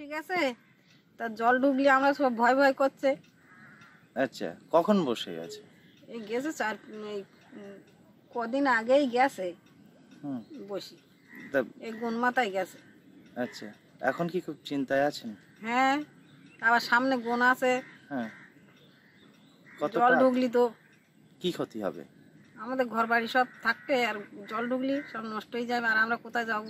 বসে গেছে, তা জল ঢুকলে আমরা সব ভয় ভয় করছে। আচ্ছা, কখন বসে গেছে? এই গেছে কদিন আগেই গেছে বসি, এই গুণ মাথায় গেছে। আচ্ছা, এখন কি খুব চিন্তায় আছেন? হ্যাঁ, আবার সামনে গুণ আছে। হ্যাঁ, জল ঢুকলি তো কি ক্ষতি হবে? আমাদের ঘর বাড়ি সব থাকতে, আর জল ঢুকলি সব নষ্ট হয়ে যাবে, আর আমরা কোথায় যাব?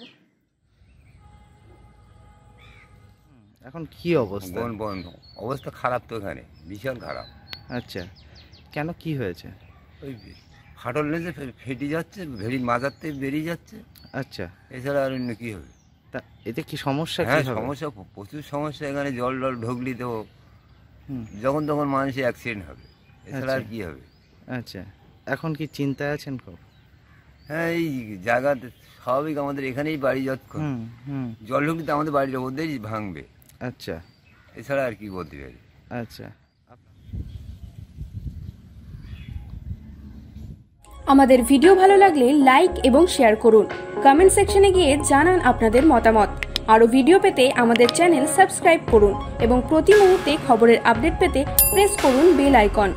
এখন কি অবস্থা? বন্ধ অবস্থা খারাপ তো, এখানে ভীষণ খারাপ। আচ্ছা, কেন, কি হয়েছে? ওই ফাটল লেগে ফেটে যাচ্ছে, ভেড়ির মাজারতে বেরিয়ে যাচ্ছে। আচ্ছা, এছাড়া আর অন্য কী হবে? তা এতে কি সমস্যা? হ্যাঁ, সমস্যা, প্রচুর সমস্যা। এখানে জল ঢুকলি তো যখন তখন মানুষের অ্যাক্সিডেন্ট হবে, এছাড়া আর কী হবে? আচ্ছা, এখন কি চিন্তায় আছেন খুব? হ্যাঁ, এই জায়গাতে স্বাভাবিক আমাদের এখানেই বাড়ি, যতক্ষণ জল ঢুকলি তো আমাদের বাড়ির মধ্যেই ভাঙবে। আচ্ছা, এছাড়া আর কি বলতে পারি? আচ্ছা। আমাদের ভিডিও ভালো লাগলে লাইক এবং শেয়ার করুন। কমেন্ট সেকশনে গিয়ে জানান আপনাদের মতামত। আরও ভিডিও পেতে আমাদের চ্যানেল সাবস্ক্রাইব করুন এবং প্রতি মুহূর্তে খবরের আপডেট পেতে প্রেস করুন বেল আইকন।